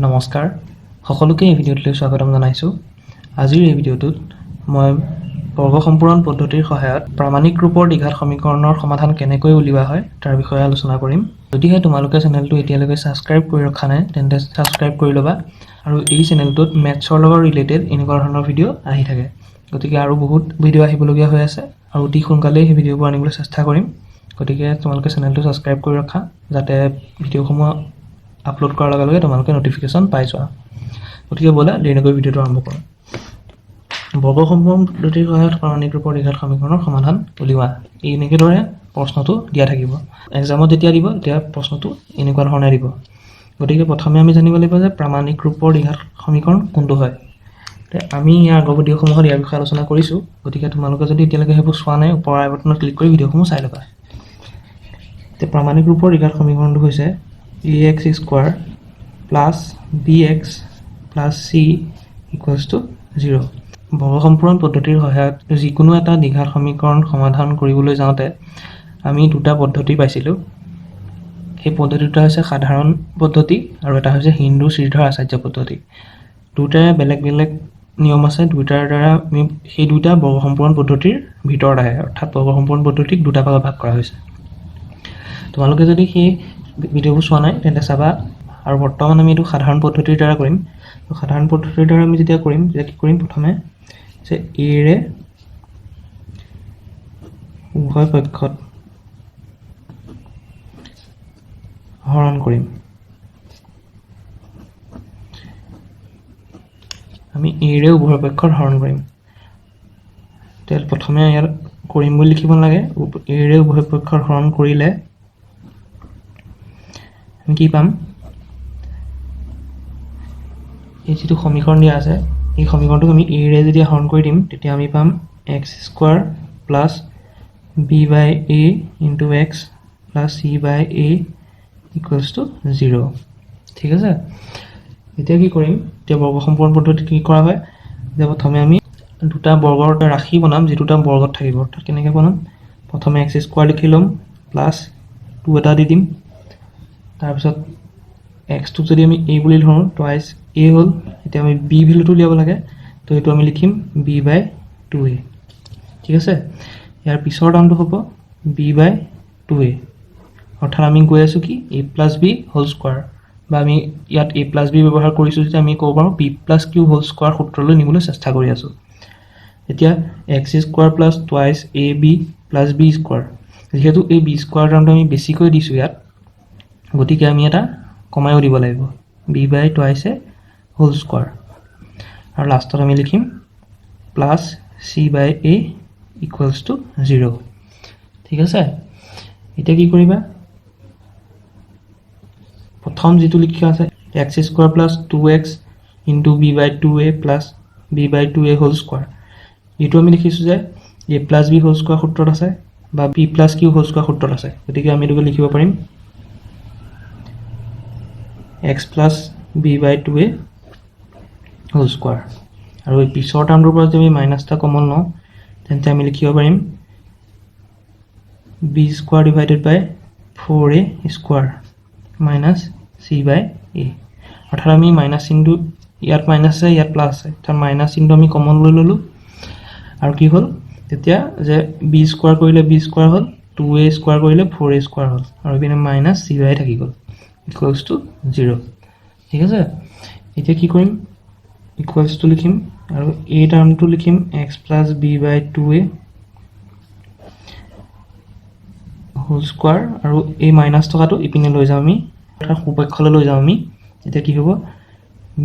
নমস্কাৰ সকলোকে এই ভিডিঅ'টোলৈ স্বাগতম জনাইছোঁ। আজিৰ এই ভিডিঅ'টোত মই বৰ্গ সম্পূৰণ পদ্ধতিৰ সহায়ত প্ৰামাণিক ৰূপৰ দ্বিঘাত সমীকৰণৰ সমাধান কেনেকৈ উলিওৱা হয় তাৰ বিষয়ে আলোচনা কৰিম। যদিহে তোমালোকে চেনেলটো এতিয়ালৈকে ছাবস্ক্ৰাইব কৰি ৰখা নাই তেন্তে ছাবস্ক্ৰাইব কৰি ল'বা আৰু এই চেনেলটোত মেথছৰ লগত ৰিলেটেড এনেকুৱা ধৰণৰ ভিডিঅ' আহি থাকে। গতিকে আৰু বহুত ভিডিঅ' আহিবলগীয়া হৈ আছে আৰু অতি সোনকালেই সেই ভিডিঅ'বোৰ আনিবলৈ চেষ্টা কৰিম। গতিকে তোমালোকে চেনেলটো ছাবস্ক্ৰাইব কৰি ৰখা যাতে ভিডিঅ'সমূহ আপলোড কৰাৰ লগে লগে তোমালোকে নটিফিকেশ্যন পাই যোৱা। গতিকে ব'লা দেৰি নকৰি ভিডিঅ'টো আৰম্ভ কৰোঁ। বৰ্গ সম্পূৰণ পদ্ধতিৰ সহায়ত প্ৰামাণিক ৰূপৰ দ্বিঘাত সমীকৰণৰ সমাধান উলিওৱা। এনেদৰে প্ৰশ্নটো দিয়া থাকিব। এক্সামত যেতিয়া দিব তেতিয়া প্ৰশ্নটো এনেকুৱা ধৰণে দিব। গতিকে প্ৰথমে আমি জানিব লাগিব যে প্ৰামাণিক ৰূপৰ দ্বিঘাত সমীকৰণ কোনটো হয়। আমি ইয়াৰ আগৰ ভিডিঅ'সমূহত ইয়াৰ বিষয়ে আলোচনা কৰিছোঁ। গতিকে তোমালোকে যদি এতিয়ালৈকে সেইবোৰ চোৱা নাই ওপৰৰ আই বাটনত ক্লিক কৰি ভিডিঅ'সমূহ চাই ল'বা। প্ৰামাণিক ৰূপৰ দ্বিঘাত সমীকৰণটো হৈছে ax square plus bx plus c equals to 0। বৰ্গ সম্পূৰণ পদ্ধতিৰ সহায়ত যিকোনো এটা দ্বিঘাত সমীকৰণ সমাধান কৰিবলৈ যাওঁতে আমি দুটা পদ্ধতি পাইছিলোঁ। সেই পদ্ধতি দুটা হৈছে সাধাৰণ পদ্ধতি আৰু এটা হৈছে হিন্দু শ্ৰীধৰ আচাৰ্য পদ্ধতি। দুটাৰে বেলেগ বেলেগ নিয়ম আছে। দুটাৰ দ্বাৰা আমি সেই দুটা বৰ্গ সম্পূৰণ পদ্ধতিৰ ভিতৰত আহে, অৰ্থাৎ বৰ্গ সম্পূৰণ পদ্ধতিক দুটা ভাগত ভাগ কৰা হৈছে। তোমালোকে যদি সেই ভিডিঅ'বোৰ চোৱা নাই তেন্তে চাবা। আৰু বৰ্তমান আমি এইটো সাধাৰণ পদ্ধতিৰ দ্বাৰা কৰিম। সাধাৰণ পদ্ধতিৰ দ্বাৰা আমি যেতিয়া কৰিম তেতিয়া কি কৰিম, প্ৰথমে যে এৰে উভয় পক্ষত হৰণ কৰিম। আমি এৰে উভয় পক্ষত হৰণ কৰিম। তেতিয়া প্ৰথমে ইয়াত কৰিম বুলি লিখিব নালাগে। এৰে উভয় পক্ষত হৰণ কৰিলে আমি কি পাম, এই যিটো সমীকৰণ দিয়া আছে এই সমীকৰণটোক আমি এৰে যেতিয়া হৰণ কৰি দিম তেতিয়া আমি পাম x square plus b by a into x plus c by a equals to 0। ঠিক আছে। এতিয়া কি কৰিম, এতিয়া বৰ্গ সম্পূৰণ পদ্ধতিত কি কৰা হয় যে প্ৰথমে আমি দুটা বৰ্গৰ ৰাশি বনাম যি দুটা বৰ্গত থাকিব। অৰ্থাৎ কেনেকৈ বনাম, প্ৰথমে এক্স স্কোৱাৰ লিখি ল'ম প্লাছ 2 এটা দি দিম। তাৰপিছত এক্সটোক যদি আমি এ বুলি ধৰোঁ টুৱাইছ এ হ'ল। এতিয়া আমি বি ভেলুটো উলিয়াব লাগে, তো এইটো আমি লিখিম বি বাই 2a। ঠিক আছে। ইয়াৰ পিছৰ টাৰ্মটো হ'ব বি বাই 2a, অৰ্থাৎ আমি গৈ আছোঁ কি এ প্লাছ বি হোল স্কোৱাৰ, বা আমি ইয়াত এ প্লাছ বি ব্যৱহাৰ কৰিছোঁ যেতিয়া আমি ক'ব পাৰোঁ b plus q whole square সূত্ৰলৈ নিবলৈ চেষ্টা কৰি আছোঁ। এতিয়া x square plus twice a b plus b square, যিহেতু এই বি স্কোৱাৰ টাৰ্মটো আমি বেছিকৈ দিছোঁ ইয়াত, গতিকে আমি এটা কমায়ো দিব লাগিব b by twice a whole square. আৰু লাষ্টত আমি লিখিম plus c by a equals to 0। ঠিক আছে। এতিয়া কি কৰিবা, প্ৰথম যিটো লিখা আছে x square plus 2x into b by 2a plus b by 2a whole square, এইটো আমি লিখিছোঁ যে a plus b whole square সূত্ৰত আছে বা b plus q whole square সূত্ৰত আছে। গতিকে আমি এইটোকে লিখিব পাৰিম x plus b by 2a whole square. আৰু এই পিছৰ টাৰ্মটোৰ পৰা যদি আমি মাইনাছ এটা কমন লওঁ তেন্তে আমি লিখিব পাৰিম b square divided by 4a square minus c by a. অৰ্থাৎ আমি মাইনাছ চিনটো ইয়াত মাইনাছ আছে ইয়াত প্লাছ আছে, অৰ্থাৎ মাইনাছ চিনটো আমি কমন লৈ ল'লোঁ। আৰু কি হ'ল তেতিয়া যে বি স্কোৱাৰ কৰিলে বি স্কোৱাৰ হ'ল, 2a স্কোৱাৰ কৰিলে 4a স্কোৱাৰ হ'ল, আৰু এইপিনে মাইনাছ চি বাই থাকি গ'ল ইকুৱেলছ টু 0। ঠিক আছে। এতিয়া কি কৰিম, ইকুৱেলছ টু লিখিম আৰু এই টাৰ্মটো লিখিম x plus b by 2a whole square, আৰু এই মাইনাছ টকাটো ইপিনে লৈ যাওঁ আমি, অৰ্থাৎ সোঁপক্ষলৈ লৈ যাওঁ আমি। এতিয়া কি হ'ব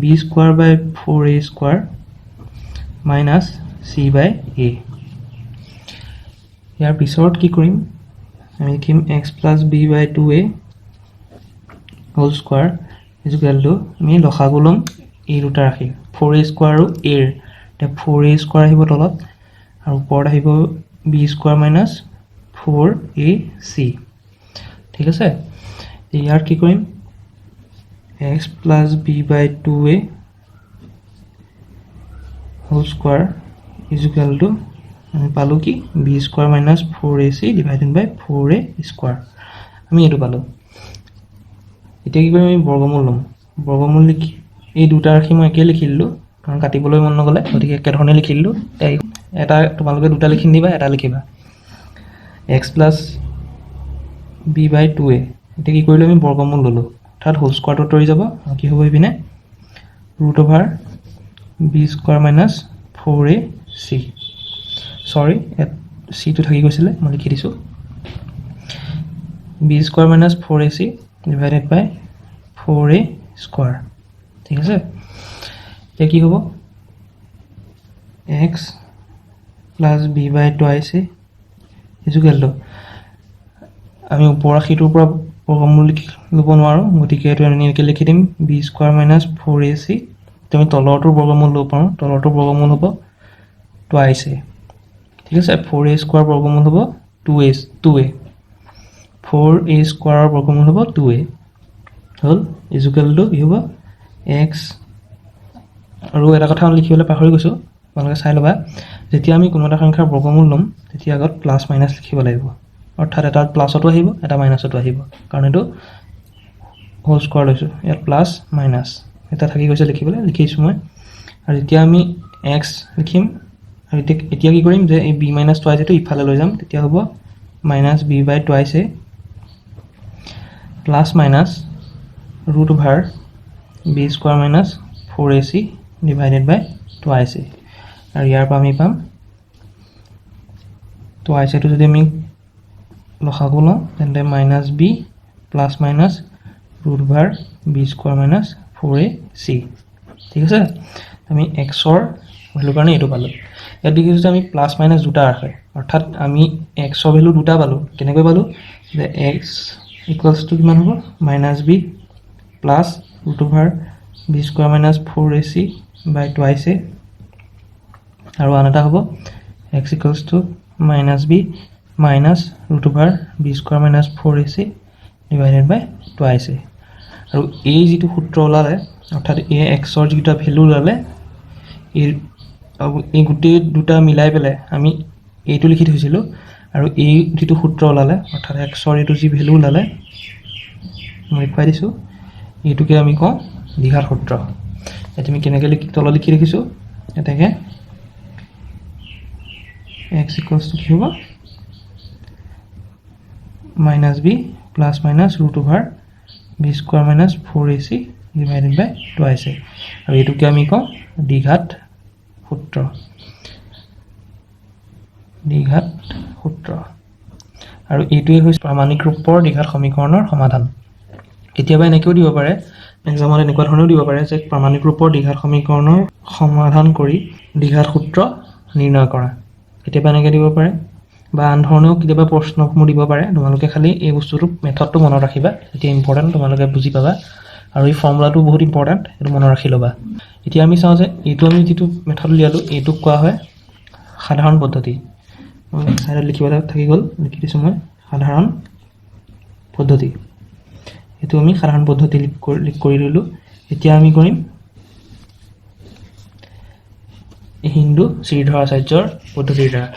b square by 4a square minus c by a. ইয়াৰ পিছত কি কৰিম, আমি লিখিম x plus b by 2a whole square equal to আমি লসাগু ল'ম এই দুটা ৰাশি 4a স্কোৱাৰ আৰু এৰ। এতিয়া 4a স্কোৱাৰ আহিব তলত আৰু ওপৰত আহিব বি স্কোৱাৰ মাইনাছ 4ac। ঠিক আছে। ইয়াৰ কি কৰিম x plus b by 2a whole square equal to আমি পালোঁ কি b square minus 4ac divided by 4a square, আমি এইটো পালোঁ। এতিয়া কি কৰিম, আমি বৰ্গমূল ল'ম। বৰ্গমূল লিখি এই দুটা ৰাশি মই একে লিখি দিলোঁ কাৰণ কাটিবলৈ মন নগ'লে, গতিকে একেধৰণে লিখি দিলোঁ। এটা তোমালোকে দুটা লিখি নিদিবা, এটা লিখিবা x plus b by 2a। এতিয়া কি কৰিলোঁ আমি বৰ্গমূল ল'লোঁ, অৰ্থাৎ হোল স্কোৱাৰটো আঁতৰি যাব আৰু কি হ'ব এইপিনে root over b square minus 4ac। Sorry চিটো থাকি গৈছিলে, মই লিখি দিছোঁ b square minus 4ac divided by 4a square. ঠিক আছে, এতিয়া কি হ'ব x plus b by 2ac ইজুকেলটো আমি ওপৰ ৰাশিটোৰ পৰা বৰ্গমূল ল'ব নোৱাৰোঁ, গতিকে এইটো আমি এনেকৈ লিখি দিম বি স্কোৱাৰ মাইনাছ 4ac। আমি তলৰটোৰ বৰ্গমূল ল'ব পাৰোঁ, তলৰটোৰ বৰ্গমূল হ'ব 2ac। ঠিক আছে, 4a স্কোৱাৰ বৰ্গমূল হ'ব 2a 4a স্কোৱাৰৰ বৰ্গমূল হ'ব 2a হ'ল ইজুকেলটো কি হ'ব x। আৰু এটা কথা লিখিবলৈ পাহৰি গৈছোঁ, তোমালোকে চাই ল'বা, যেতিয়া আমি কোনো এটা সংখ্যাৰ বৰ্গমূল ল'ম তেতিয়া আগত প্লাছ মাইনাছ লিখিব লাগিব, অৰ্থাৎ এটা প্লাছতো আহিব এটা মাইনাছতো আহিব, কাৰণ এইটো হোল স্কোৱাৰ লৈছোঁ। ইয়াত প্লাছ মাইনাছ এটা থাকি গৈছে লিখিবলৈ, লিখিছোঁ মই। আৰু যেতিয়া আমি x লিখিম আৰু এতিয়া কি কৰিম যে এই b মাইনাছ 2ac ইফালে লৈ যাম, তেতিয়া হ'ব minus b by 2ac plus minus root over b square minus 4ac divided by 2ac। আৰু ইয়াৰ পৰা আমি পাম 2ac যদি আমি লসাগু লওঁ তেন্তে minus b plus minus root over b square minus 4ac। ঠিক আছে, আমি এক্সৰ ভেলুৰ কাৰণে এইটো পালোঁ। ইয়াত দেখিছোঁ যে আমি প্লাছ মাইনাছ দুটা ৰাখে, অৰ্থাৎ আমি এক্সৰ ভেলু দুটা পালোঁ। কেনেকৈ পালোঁ যে এক্স ইকুৱেলছটো কিমান হ'ব minus b plus root over b square minus 4ac by 2ac, আৰু আন এটা হ'ব এক্স ইকুৱেলছটো minus b minus root over b square minus 4ac divided by 2ac। আৰু এই যিটো সূত্ৰ ওলালে, অৰ্থাৎ এই এক্সৰ যিকেইটা ভেলু ওলালে, এই গোটেই দুটা মিলাই পেলাই আমি এইটো লিখি থৈছিলোঁ। আৰু এই যিটো সূত্ৰ ওলালে, অৰ্থাৎ এক্সৰ এইটো যি ভেলু ওলালে মই দেখুৱাই দিছোঁ, এইটোকে আমি কওঁ দ্বিঘাত সূত্ৰ। এতিয়া আমি কেনেকৈ তলত লিখি দেখিছোঁ, এনেকৈ এক্স ইকুৱেলছটো কি হ'ব minus b plus minus root over b square minus 4ac divided by 2ac। আৰু এইটোকে আমি কওঁ দ্বিঘাত সূত্ৰ। দ্বিঘাত সূত্ৰ আৰু এইটোৱে হৈছে প্ৰামাণিক ৰূপৰ দ্বিঘাত সমীকৰণৰ সমাধান। কেতিয়াবা এনেকৈও দিব পাৰে, এক্সামত এনেকুৱা ধৰণেও দিব পাৰে যে প্ৰামাণিক ৰূপৰ দ্বিঘাত সমীকৰণৰ সমাধান কৰি দ্বিঘাত সূত্ৰ নিৰ্ণয় কৰা। কেতিয়াবা এনেকৈ দিব পাৰে, বা আন ধৰণেও কেতিয়াবা প্ৰশ্নসমূহ দিব পাৰে। তোমালোকে খালি এই বস্তুটো মেথডটো মনত ৰাখিবা, এতিয়া ইম্পৰ্টেণ্ট, তোমালোকে বুজি পাবা। আৰু এই ফৰ্মুলাটো বহুত ইম্পৰ্টেণ্ট, এইটো মনত ৰাখি ল'বা। এতিয়া আমি চাওঁ যে এইটো আমি যিটো মেথড উলিয়ালোঁ এইটোক কোৱা হয় সাধাৰণ পদ্ধতি। মই চাইডত লিখিবলৈ থাকি গ'ল, লিখি দিছোঁ মই সাধাৰণ পদ্ধতি। এইটো আমি সাধাৰণ পদ্ধতি লিখ কৰি ল'লোঁ। এতিয়া আমি কৰিম হিন্দু শ্ৰীধৰাচাৰ্যৰ পদ্ধতিৰ দ্বাৰা।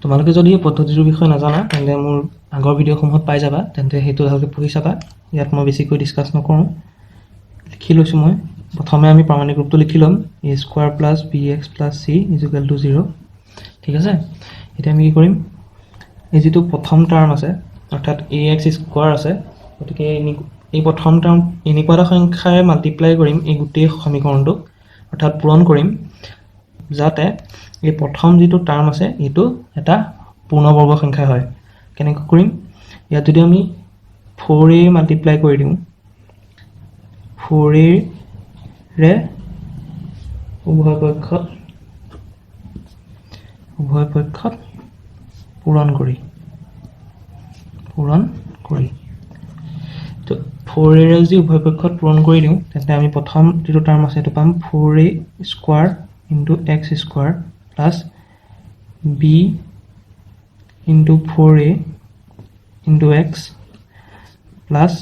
তোমালোকে যদি এই পদ্ধতিটোৰ বিষয়ে নাজানা তেন্তে মোৰ আগৰ ভিডিঅ'সমূহত পাই যাবা, তেন্তে সেইটো ভালকৈ পঢ়ি চাবা। ইয়াত মই বেছিকৈ ডিছকাছ নকৰোঁ, লিখি লৈছোঁ মই। প্ৰথমে আমি প্ৰামাণিক ৰূপটো লিখি ল'ম, a square plus b x plus c equal to 0। ঠিক আছে, এতিয়া আমি কি কৰিম, এই যিটো প্ৰথম টাৰ্ম আছে, অৰ্থাৎ ax স্কোৱাৰ আছে, গতিকে এই প্ৰথম টাৰ্ম এনেকুৱা এটা সংখ্যাৰে মাল্টিপ্লাই কৰিম এই গোটেই সমীকৰণটোক, অৰ্থাৎ পূৰণ কৰিম, যাতে এই প্ৰথম যিটো টাৰ্ম আছে এইটো এটা পূৰ্ণবৰ্গ সংখ্যা হয়। কেনেকৈ কৰিম, ইয়াত যদি আমি 4a মাল্টিপ্লাই কৰি দিওঁ, 4a উভয় পক্ষত পূৰণ কৰি তো 4a যদি উভয় পক্ষত পূৰণ কৰি দিওঁ, তেন্তে আমি প্ৰথম যিটো টাৰ্ম আছে সেইটো পাম 4a square into x square plus b into 4a into x plus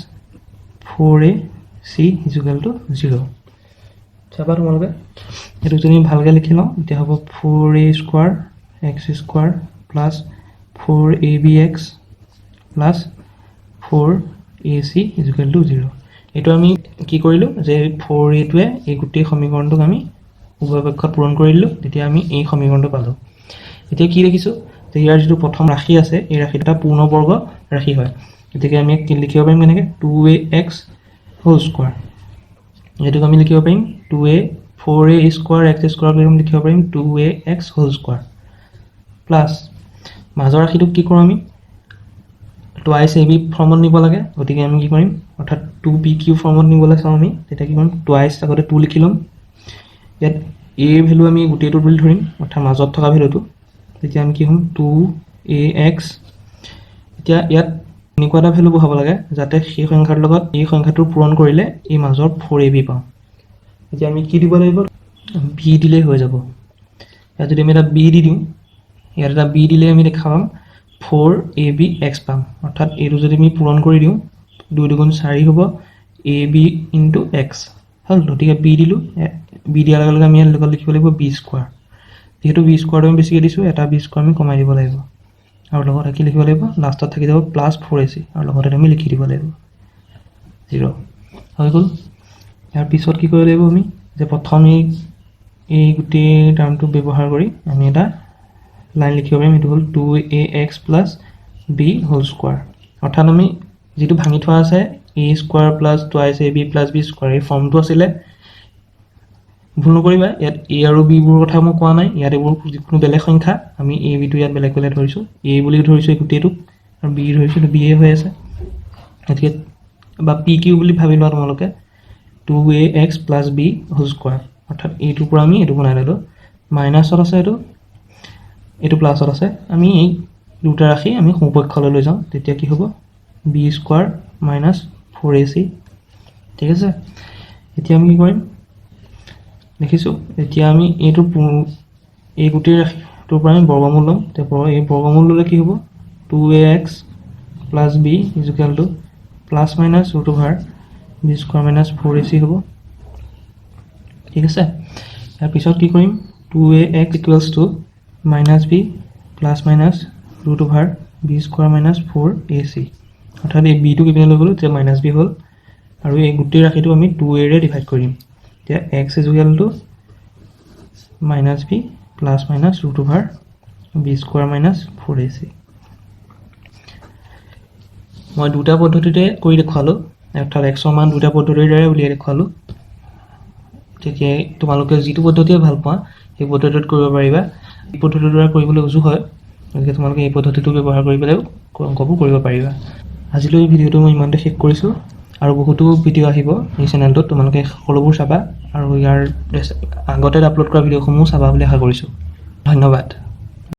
4ac equal to 0। চাবা তোমালোকে, এইটো যদি ভালকৈ লিখি লওঁ তেতিয়া হ'ব 4a square x square plus 4abx plus 4ac equal to 0। এইটো আমি কি কৰিলোঁ যে 4a এই গোটেই সমীকৰণটোক আমি উভয় পক্ষত পূৰণ কৰি দিলোঁ, তেতিয়া আমি এই সমীকৰণটো পালোঁ। এতিয়া কি দেখিছোঁ যে ইয়াৰ যিটো প্ৰথম ৰাশি আছে এই ৰাশিটো এটা পূৰ্ণবৰ্গ ৰাশি হয়, গতিকে আমি লিখিব পাৰিম কেনেকৈ 2ax হোল স্কোৱাৰ। এইটোক আমি লিখিব পাৰিম 4a স্কোৱাৰ x স্কোৱাৰ বুলি লিখিব পাৰিম 2ax হোল স্কোৱাৰ প্লাছ মাজৰ ৰাশিটোক কি কৰোঁ আমি টুৱাইচ ab ফৰ্মত নিব লাগে, গতিকে আমি কি কৰিম অৰ্থাৎ 2pq ফৰ্মত নিবলৈ চাওঁ আমি, তেতিয়া কি কৰিম টুৱাইচ আগতে 2 লিখি ল'ম। ইয়াত a ভেলু আমি গোটেইটো বুলি ধৰিম অৰ্থাৎ মাজত থকা ভেলুটো, তেতিয়া আমি কি হ'ম 2ax। এতিয়া ইয়াত এনেকুৱা এটা ভেলু বহাব লাগে যাতে সেই সংখ্যাৰ লগত এই সংখ্যাটো পূৰণ কৰিলে এই মাজৰ 4ab পাওঁ। এতিয়া আমি কি দিব লাগিব b দিলেই হৈ যাব। ইয়াত যদি আমি এটা b দি দিওঁ, ইয়াত এটা b দিলে আমি দেখা পাম 4abx পাম, অৰ্থাৎ এইটো যদি আমি পূৰণ কৰি দিওঁ 2 2 4 হ'ব ab ইনটু x হ'ল। গতিকে b দিলোঁ, b দিয়াৰ লগে লগে আমি ইয়াত লগত লিখিব লাগিব b স্কোৱাৰ। যিহেতু b স্কোৱাৰটো আমি বেছিকৈ দিছোঁ, এটা b স্কোৱাৰ আমি কমাই দিব লাগিব আৰু লগতে কি লিখিব লাগিব লাষ্টত থাকি যাব প্লাছ 4ac আৰু লগতে আমি লিখি দিব লাগিব 0 হৈ গ'ল। ইয়াৰ পিছত কি কৰিব লাগিব আমি যে প্ৰথম এই গোটেই টাৰ্মটো ব্যৱহাৰ কৰি আমি এটা লাইন লিখিব পাৰিম, এইটো হ'ল 2ax plus b whole square. অৰ্থাৎ আমি যিটো ভাঙি থোৱা আছে a square plus twice ab plus b square এই ফৰ্মটো আছিলে, ভুল নকৰিবা ইয়াত a আৰু b বোৰৰ কথা মই কোৱা নাই, ইয়াত এইবোৰ যিকোনো বেলেগ সংখ্যা আমি a b টো ইয়াত বেলেগ বেলেগ ধৰিছোঁ, a বুলি ধৰিছোঁ এই গোটেইটোক আৰু b ধৰিছোঁ, এইটো b হৈ আছে। গতিকে বা pq বুলি ভাবি লোৱা তোমালোকে 2ax plus b whole square, অৰ্থাৎ এইটোৰ পৰা আমি এইটো বনাই ল'লোঁ, মাইনাছত আছে এইটো প্লাছত আছে। আমি এই দুটা ৰাশি আমি সোঁপক্ষলৈ লৈ যাওঁ, তেতিয়া কি হ'ব b স্কোৱাৰ মাইনাছ 4ac। ঠিক আছে, এতিয়া আমি কি কৰিম দেখিছোঁ, এতিয়া আমি এইটো এই গোটেই ৰাশিটোৰ পৰা আমি বৰ্গমূল ল'ম। তেতিয়া এই বৰ্গমূল ল'লে কি হ'ব 2ax plus b equal to plus minus root over b square minus 4ac হ'ব। ঠিক আছে, ইয়াৰ পিছত কি কৰিম 2ax equals to minus b plus minus root over b square minus 4ac, অৰ্থাৎ এই বিটো কিপিনে লৈ গ'লোঁ তেতিয়া মাইনাছ b হ'ল আৰু এই গোটেই ৰাশিটো আমি 2a ডিভাইড কৰিম। এতিয়া x equal to minus b plus minus root over b square minus 4ac। মই দুটা পদ্ধতিতে কৰি দেখুৱালোঁ, অৰ্থাৎ xৰ মান দুটা পদ্ধতিৰ দ্বাৰা উলিয়াই দেখুৱালোঁ। গতিকে তোমালোকে যিটো পদ্ধতিয়ে ভাল পোৱা সেই পদ্ধতিত কৰিব পাৰিবা। এই পদ্ধতিৰ দ্বাৰা কৰিবলৈ উজু হয়, গতিকে তোমালোকে এই পদ্ধতিটো ব্যৱহাৰ কৰি পেলাইও অংকবোৰ কৰিব পাৰিবা। আজিলৈ ভিডিঅ'টো মই ইমানতে শেষ কৰিছোঁ, আৰু বহুতো ভিডিঅ' আহিব এই চেনেলটোত, তোমালোকে সকলোবোৰ চাবা আৰু ইয়াৰ আগতে আপলোড কৰা ভিডিঅ'সমূহ চাবা বুলি আশা কৰিছোঁ। ধন্যবাদ।